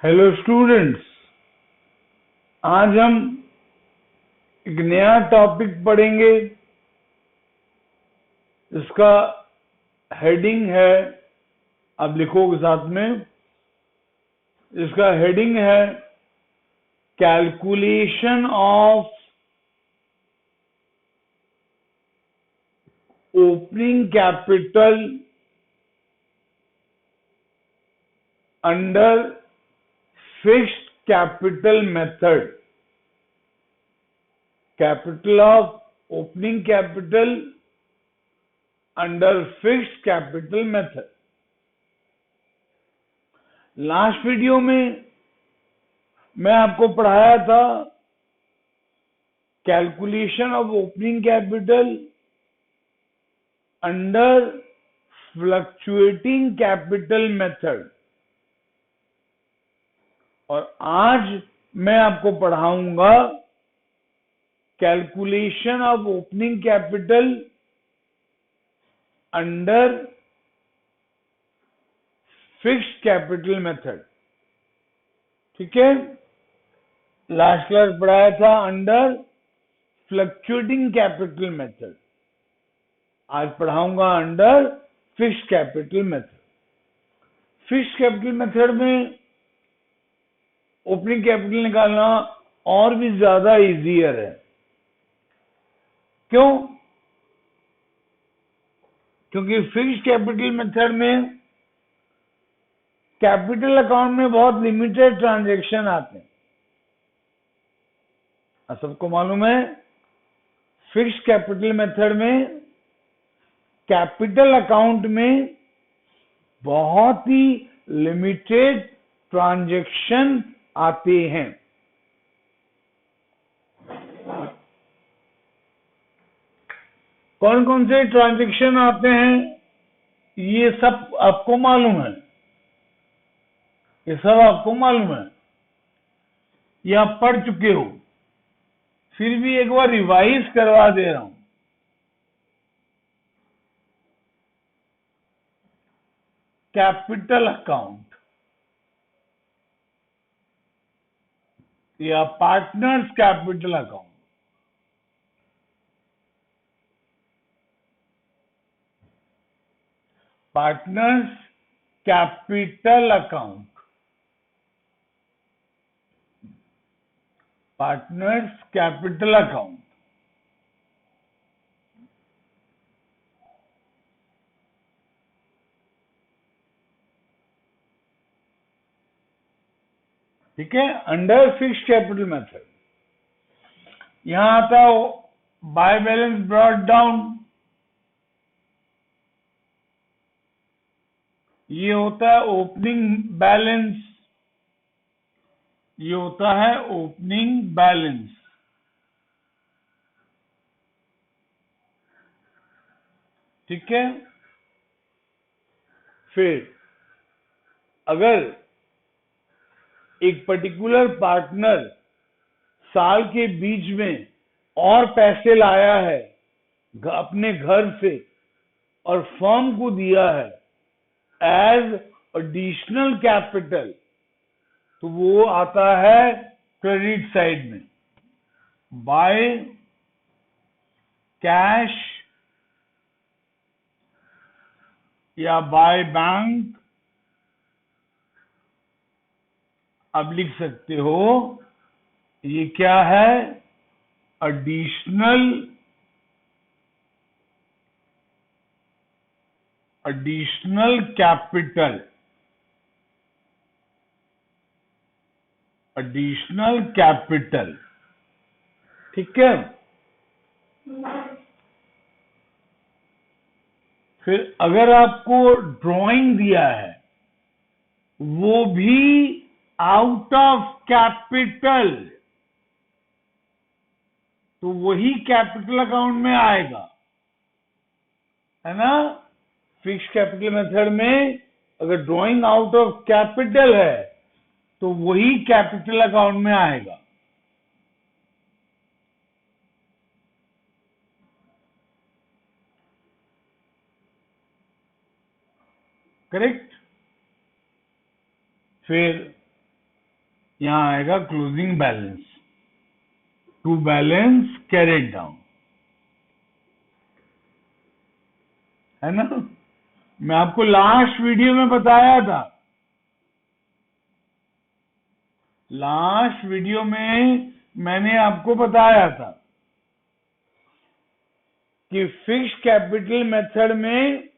Hello students, आज हम एक नया टॉपिक पढ़ेंगे। इसका हेडिंग है, आप लिखोगे साथ में, इसका हेडिंग है calculation of opening capital under fixed capital method. Capital of opening capital under fixed capital method. Last video में मैं आपको पढ़ाया था calculation of opening capital under fluctuating capital method, और आज मैं आपको पढ़ाऊंगा calculation of opening capital under fixed capital method. ठीक है, लास्ट क्लास पढ़ाया था अंडर फ्लक्चुएटिंग कैपिटल मेथड, आज पढ़ाऊंगा under fixed capital method. Fixed capital method में ओपनिंग कैपिटल निकालना और भी ज्यादा इजियर है। क्यों? क्योंकि फिक्स्ड कैपिटल मेथड में कैपिटल अकाउंट में बहुत लिमिटेड ट्रांजैक्शन आते हैं। सबको मालूम है फिक्स्ड कैपिटल मेथड में कैपिटल अकाउंट में बहुत ही लिमिटेड ट्रांजैक्शन आते हैं। कौन कौन से ट्रांजैक्शन आते हैं ये सब आपको मालूम है, ये सब आपको मालूम है, ये आप पढ़ चुके हो, फिर भी एक बार रिवाइज करवा दे रहा हूं। कैपिटल अकाउंट या partners capital account, partners capital account, partners capital account. ठीक है, अंडर फिक्स्ड कैपिटल मेथड। यहां आता है बाय बैलेंस ब्रॉट डाउन, ये होता है ओपनिंग बैलेंस, ये होता है ओपनिंग बैलेंस। ठीक है, फिर अगर एक पर्टिकुलर पार्टनर साल के बीच में और पैसे लाया है अपने घर से और फर्म को दिया है एज एडिशनल कैपिटल, तो वो आता है क्रेडिट साइड में। बाय कैश या बाय बैंक अब लिख सकते हो, ये क्या है? Additional capital, additional capital. ठीक है, फिर अगर आपको ड्राइंग दिया है वो भी आउट ऑफ कैपिटल, तो वही कैपिटल अकाउंट में आएगा, है ना। फिक्स्ड कैपिटल मेथड में अगर ड्राइंग आउट ऑफ कैपिटल है तो वही कैपिटल अकाउंट में आएगा। करेक्ट। फिर यहां आएगा closing balance, to balance carried down, है ना। मैं आपको लास्ट वीडियो में बताया था, लास्ट वीडियो में मैंने आपको बताया था कि फिक्स कैपिटल मेथड में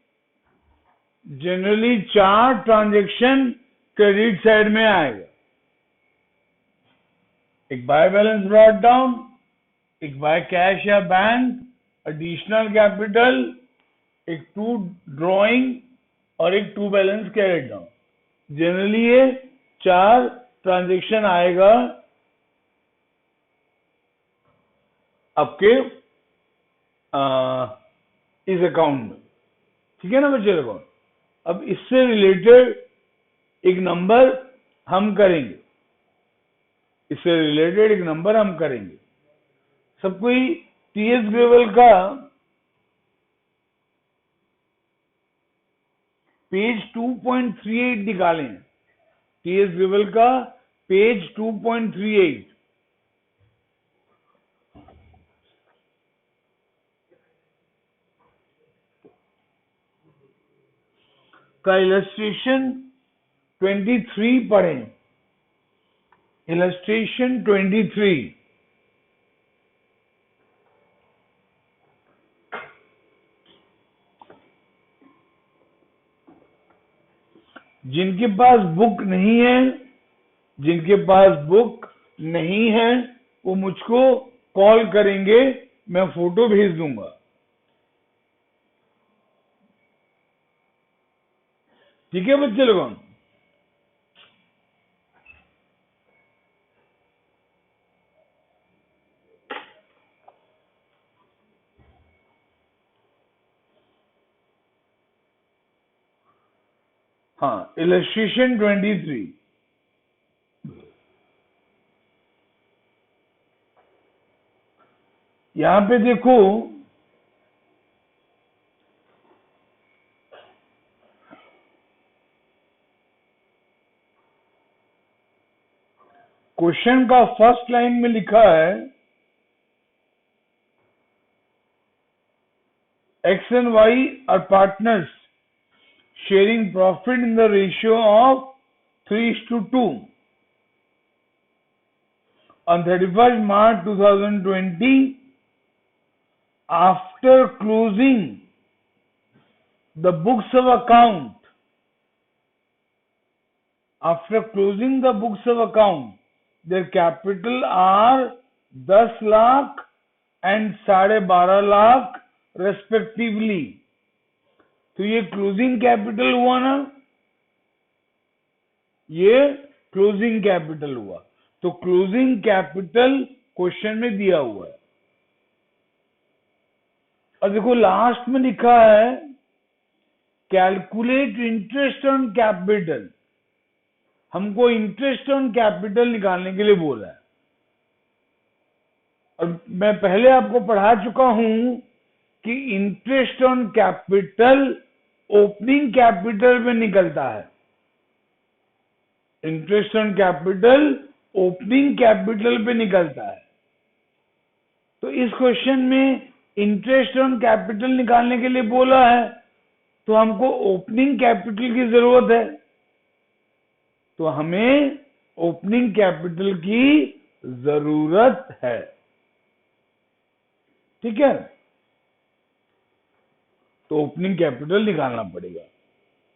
जनरली 4 ट्रांजैक्शन क्रेडिट साइड में आएगा। एक बाय बैलेंस ब्रॉट डाउन, एक बाय कैश या बैंक, एडिशनल कैपिटल, एक टू ड्रॉइंग और एक to balance carried down. Generally ये 4 ट्रांजैक्शन आएगा आपके इस अकाउंट में, ठीक है ना बच्चे लोगों। अब इससे रिलेटेड एक नंबर हम करेंगे, इससे रिलेटेड एक नंबर हम करेंगे। सब कोई टीएस ग्रेवल का पेज 2.38 निकालें, टीएस ग्रेवल का पेज 2.38 का इलस्ट्रेशन 23 पढ़ें, इलस्ट्रेशन 23। जिनके पास बुक नहीं है, जिनके पास बुक नहीं है वो मुझको कॉल करेंगे, मैं फोटो भेज दूंगा। ठीक है बच्चे लोगों। हाँ, इलस्ट्रेशन 23। यहां पे देखो, क्वेश्चन का फर्स्ट लाइन में लिखा है X and Y are partners sharing profit in the ratio of 3:2 on 31st March 2020 after closing the books of account, after closing the books of account their capital are 10 lakh and 12.5 lakh respectively. तो ये closing capital हुआ ना, ये closing capital हुआ। तो closing capital question में दिया हुआ है, और देखो लास्ट में लिखा है कैलकुलेट इंटरेस्ट ऑन कैपिटल। हमको इंटरेस्ट ऑन कैपिटल निकालने के लिए बोला है, और मैं पहले आपको पढ़ा चुका हूं कि interest on capital opening capital में निकलता है। Interest on capital opening capital पे निकलता है। तो इस क्वेश्चन में इंटरेस्ट ऑन कैपिटल निकालने के लिए बोला है, तो हमको ओपनिंग कैपिटल की जरूरत है, तो हमें ओपनिंग कैपिटल की जरूरत है। ठीक है, तो ओपनिंग कैपिटल निकालना पड़ेगा।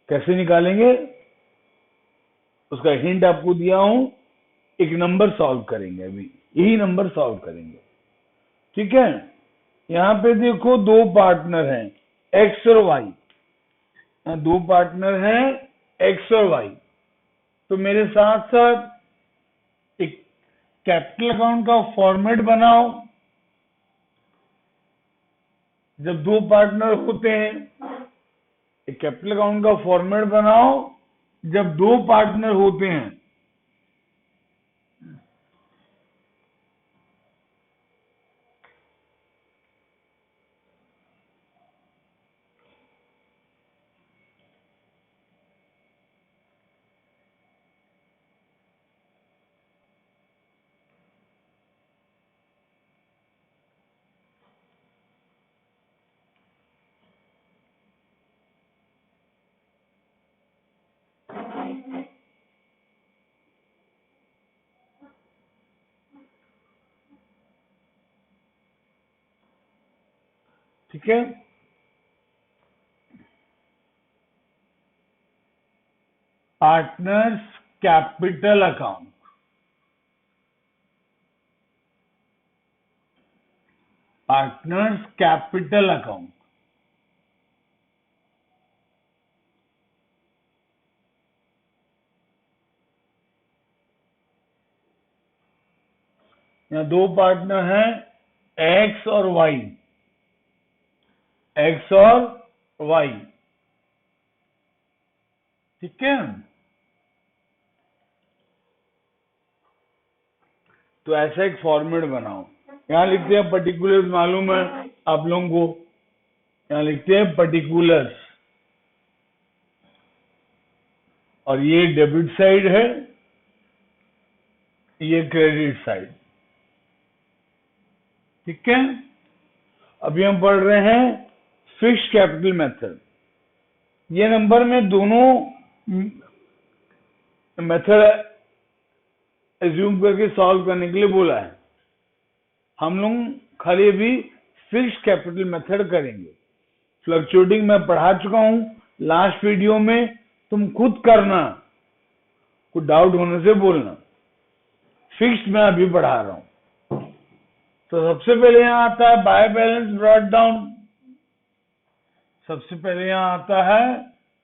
कैसे निकालेंगे उसका हिंट आपको दिया हूं, एक नंबर सॉल्व करेंगे, अभी यही नंबर सॉल्व करेंगे। ठीक है, यहां पे देखो 2 पार्टनर हैं एक्स और वाई, 2 पार्टनर हैं एक्स और वाई। तो मेरे साथ साथ एक कैपिटल अकाउंट का फॉर्मेट बनाओ। जब 2 पार्टनर होते हैं, एक कैपिटल अकाउंट का फॉर्मेट बनाओ जब 2 पार्टनर होते हैं। ठीक है, partners capital account, partners capital account, यहाँ दो पार्टनर हैं एक्स और वाई, एक्स और वाई, ठीक है। तो ऐसा एक फॉर्मेट बनाओ, यहां लिखते हैं पर्टिकुलर्स, मालूम है आप लोगों को, यहां लिखते हैं पर्टिकुलर्स, और ये डेबिट साइड है, ये क्रेडिट साइड, ठीक है। अभी हम पढ़ रहे हैं फिक्स्ड कैपिटल मेथड। ये नंबर में दोनों मेथड एज्यूम करके सॉल्व करने के लिए बोला है। हम लोग खाली अभी फिक्स्ड कैपिटल मेथड करेंगे। फ्लक्चुएटिंग मैं पढ़ा चुका हूं लास्ट वीडियो में, तुम खुद करना, कुछ डाउट होने से बोलना। फिक्स्ड मैं अभी पढ़ा रहा हूं। तो सबसे पहले यहां आता है बाय बैलेंस ब्रॉट डाउन, सबसे पहले यहां आता है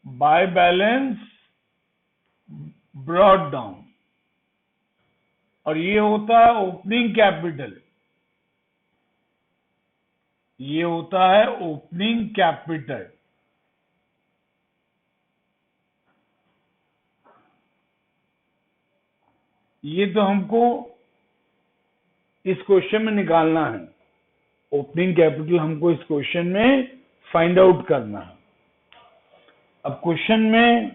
बाय बैलेंस ब्रॉट डाउन, और ये होता है ओपनिंग कैपिटल, ये होता है ओपनिंग कैपिटल। ये तो हमको इस क्वेश्चन में निकालना है, ओपनिंग कैपिटल हमको इस क्वेश्चन में फाइंड आउट करना है। अब क्वेश्चन में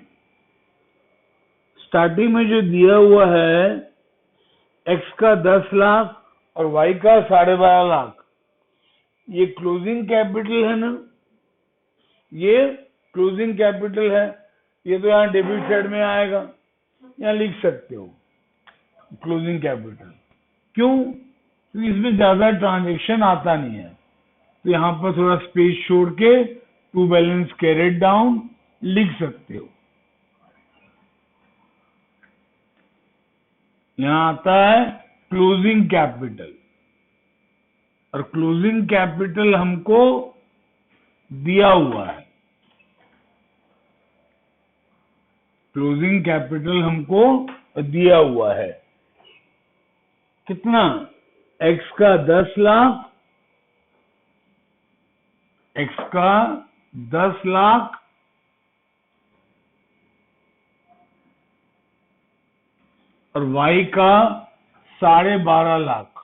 स्टार्टिंग में जो दिया हुआ है एक्स का 10 लाख और वाई का 12.5 लाख, ये क्लोजिंग कैपिटल है ना, ये क्लोजिंग कैपिटल है, ये तो यहाँ डेबिट साइड में आएगा, यहाँ लिख सकते हो क्लोजिंग कैपिटल। क्यों? क्योंकि इसमें ज्यादा ट्रांजेक्शन आता नहीं है, तो यहाँ पर थोड़ा स्पेस छोड़ के टू बैलेंस कैरेट डाउन लिख सकते हो। यहां आता है क्लोजिंग कैपिटल, और क्लोजिंग कैपिटल हमको दिया हुआ है, क्लोजिंग कैपिटल हमको दिया हुआ है कितना? एक्स का 10 लाख, एक्स का 10 लाख और वाई का 12.5 लाख,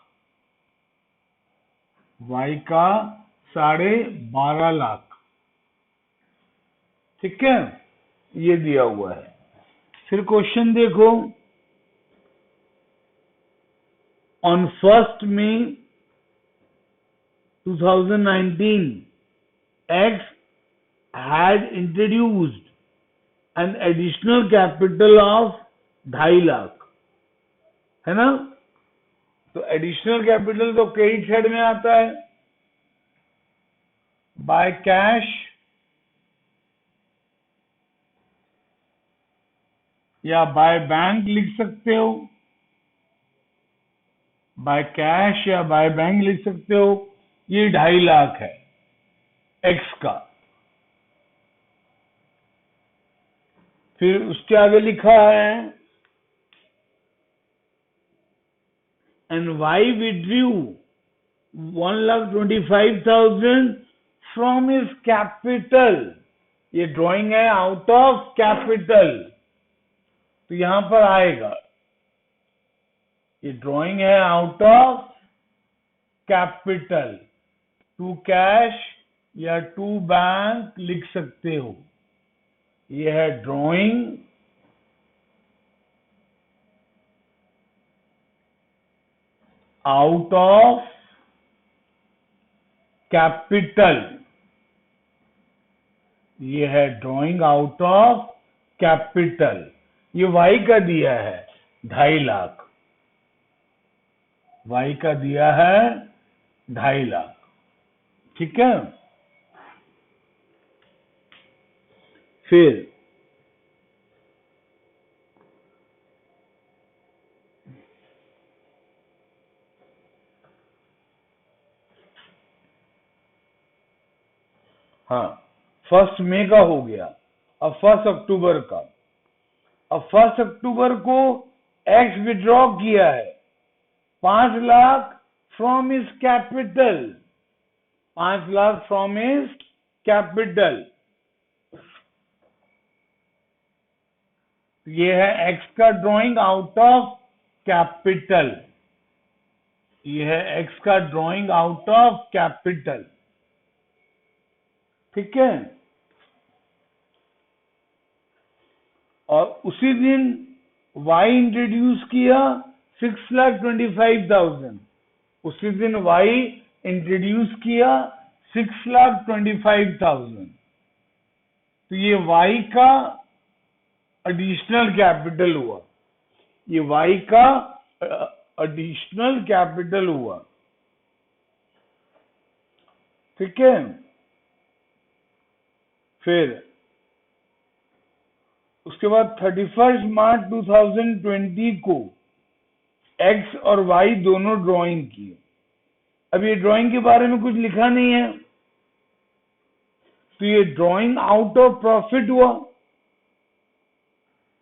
वाई का 12.5 लाख, ठीक है, ये दिया हुआ है। फिर क्वेश्चन देखो, on 1 May 2019 X had introduced an additional capital of 2.5 lakh, है ना। तो एडिशनल कैपिटल तो क्रेडिट साइड में आता है, बाय कैश या बाय बैंक लिख सकते हो, बाय कैश या बाय बैंक लिख सकते हो। ये 2.5 लाख है एक्स का। फिर उसके आगे लिखा है and Y withdrew 1,25,000 from his capital. ये ड्राइंग है आउट ऑफ कैपिटल, तो यहां पर आएगा, ये ड्राइंग है out of capital, to cash या टू बैंक लिख सकते हो। ये है ड्राइंग आउट ऑफ कैपिटल, ये है ड्राइंग आउट ऑफ कैपिटल। ये वाई का दिया है 2.5 लाख, वाई का दिया है 2.5 लाख, ठीक है। फिर हाँ, 1 मई का हो गया, अब 1 अक्टूबर का। अब 1 अक्टूबर को एक्स विड्रॉ किया है 5 lakh from is capital, 5 lakh from is capital. ये है एक्स का ड्रॉइंग आउट ऑफ कैपिटल, ये है एक्स का ड्रॉइंग आउट ऑफ कैपिटल, ठीक है। और उसी दिन y इंट्रोड्यूस किया 6,25,000, उसी दिन y इंट्रोड्यूस किया 6,25,000, तो ये y का एडिशनल कैपिटल हुआ, ये y का एडिशनल कैपिटल हुआ, ठीक है। फिर उसके बाद 31 मार्च 2020 को एक्स और वाई दोनों ड्राइंग किए। अब ये ड्राइंग के बारे में कुछ लिखा नहीं है, तो ये ड्राइंग आउट ऑफ प्रॉफिट हुआ,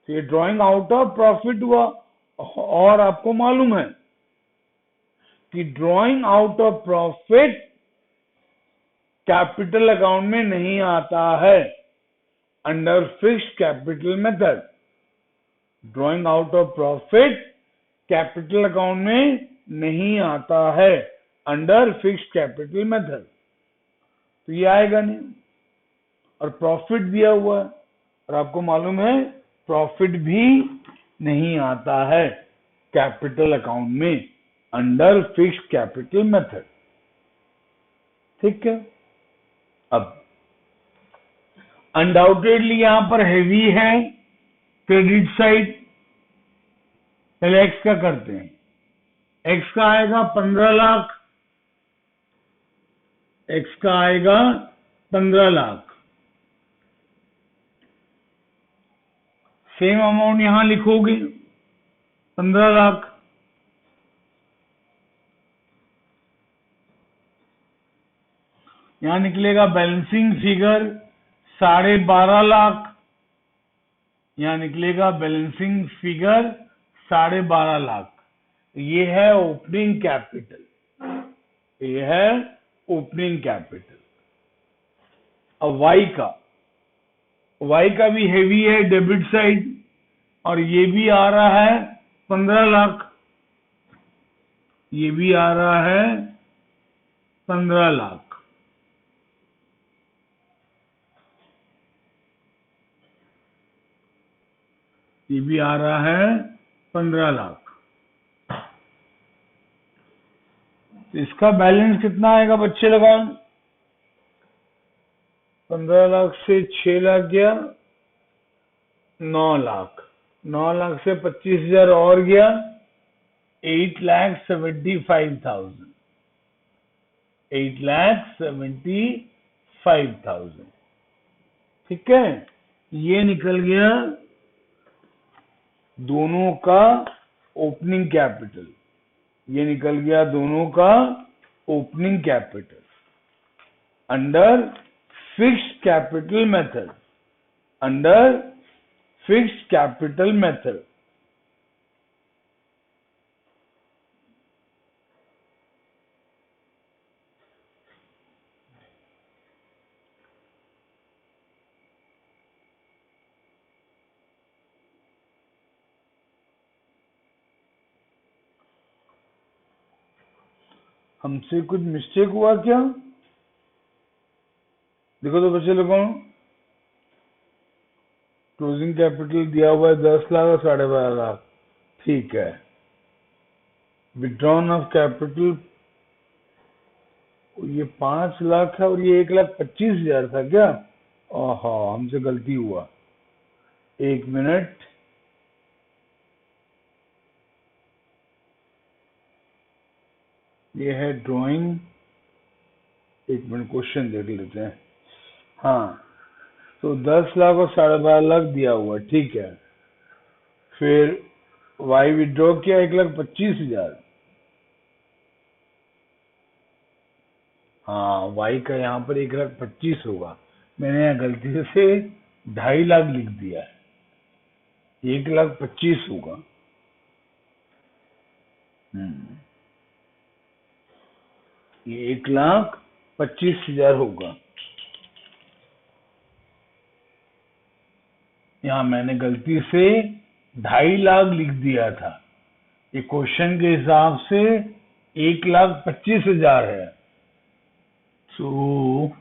तो ये ड्राइंग आउट ऑफ प्रॉफिट हुआ। और आपको मालूम है कि drawing out of profit capital account में नहीं आता है under fixed capital method. Drawing out of profit capital account में नहीं आता है अंडर फिक्स्ड कैपिटल मेथड, तो ये आएगा नहीं। और प्रॉफिट दिया हुआ है, और आपको मालूम है प्रॉफिट भी नहीं आता है कैपिटल अकाउंट में अंडर फिक्स्ड कैपिटल मेथड, ठीक है। अब अनडाउटेडली यहां पर हैवी है क्रेडिट साइड। पहले एक्स का करते हैं, एक्स का आएगा 15 लाख, एक्स का आएगा 15 लाख। सेम अमाउंट यहां लिखोगे 15 लाख, यहां निकलेगा बैलेंसिंग फिगर 12.5 लाख, यहां निकलेगा बैलेंसिंग फिगर 12.5 लाख। ये है ओपनिंग कैपिटल, ये है ओपनिंग कैपिटल। अब वाई का भी हेवी है डेबिट साइड, और ये भी आ रहा है 15 लाख, ये भी आ रहा है 15 लाख। ये भी आ रहा है 15 लाख। तो इसका बैलेंस कितना आएगा बच्चे लगाओ, 15 लाख से 6 लाख गया 9 लाख, 9 लाख से 25,000 और गया 8,75,000, 8,75,000, ठीक है। ये निकल गया दोनों का ओपनिंग कैपिटल, ये निकल गया दोनों का opening capital under fixed capital method, under fixed capital method. हमसे कुछ मिस्टेक हुआ क्या? देखो तो बच्चे लोगों, क्लोजिंग कैपिटल दिया हुआ है 10 लाख और 12.5 लाख, ठीक है। विड्रॉन ऑफ कैपिटल ये 5 लाख है और ये 1,25,000 था क्या? ओहो, हमसे गलती हुआ, 1 मिनट। ये है ड्राइंग। एक मिनट क्वेश्चन देख लेते हैं। हाँ, तो 10 लाख और 12.5 लाख दिया हुआ, ठीक है। फिर वाई विड्रॉ किया 1,25,000। हाँ, वाई का यहाँ पर 1,25,000 होगा। मैंने यहाँ गलती से 2.5 लाख लिख दिया है, 1,25,000 होगा। ये 1,25,000 होगा। यहाँ मैंने गलती से 2.5 लाख लिख दिया था। ये क्वेश्चन के हिसाब से 1,25,000 है। तो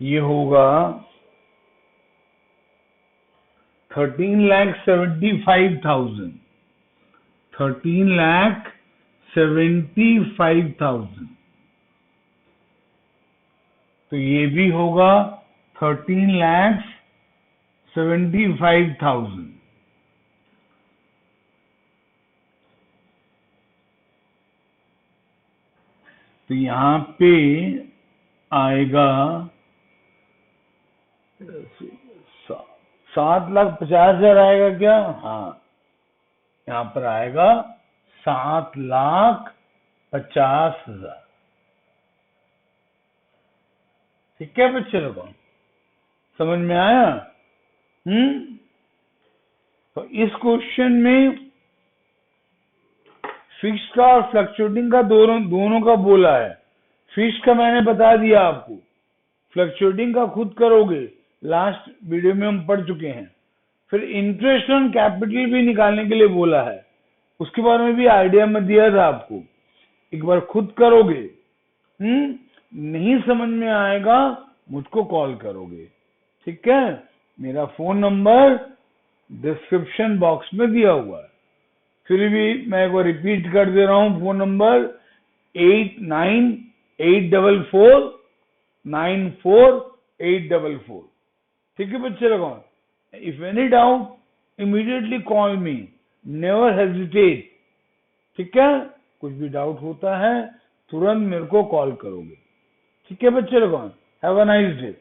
ये होगा 13,75,000। 13,75,000। तो ये भी होगा 13,75,000। तो यहाँ पे आएगा 7,50,000 आएगा क्या? हाँ, यहाँ पर आएगा 7,50,000। ठीक है बच्चे लोगों, समझ में आया? तो इस क्वेश्चन में फिक्स्ड का और फ्लक्चुएटिंग का दोनों का बोला है। फिक्स्ड का मैंने बता दिया आपको, फ्लक्चुएटिंग का खुद करोगे, लास्ट वीडियो में हम पढ़ चुके हैं। फिर इंटरेस्ट ऑन कैपिटल भी निकालने के लिए बोला है, उसके बारे में भी आइडिया मैं दिया था आपको। एक बार खुद करोगे, नहीं समझ में आएगा मुझको कॉल करोगे, ठीक है? मेरा फोन नंबर डिस्क्रिप्शन बॉक्स में दिया हुआ है। फिर भी मैं एक बार रिपीट कर दे रहा हूं, फोन नंबर 89,844,94844। ठीक है बच्चे लोगों, if any doubt immediately call me, never hesitate. ठीक है, कुछ भी डाउट होता है तुरंत मेरे को कॉल करोगे। ठीक है बच्चे लोगों, हैव अ नाइस डे।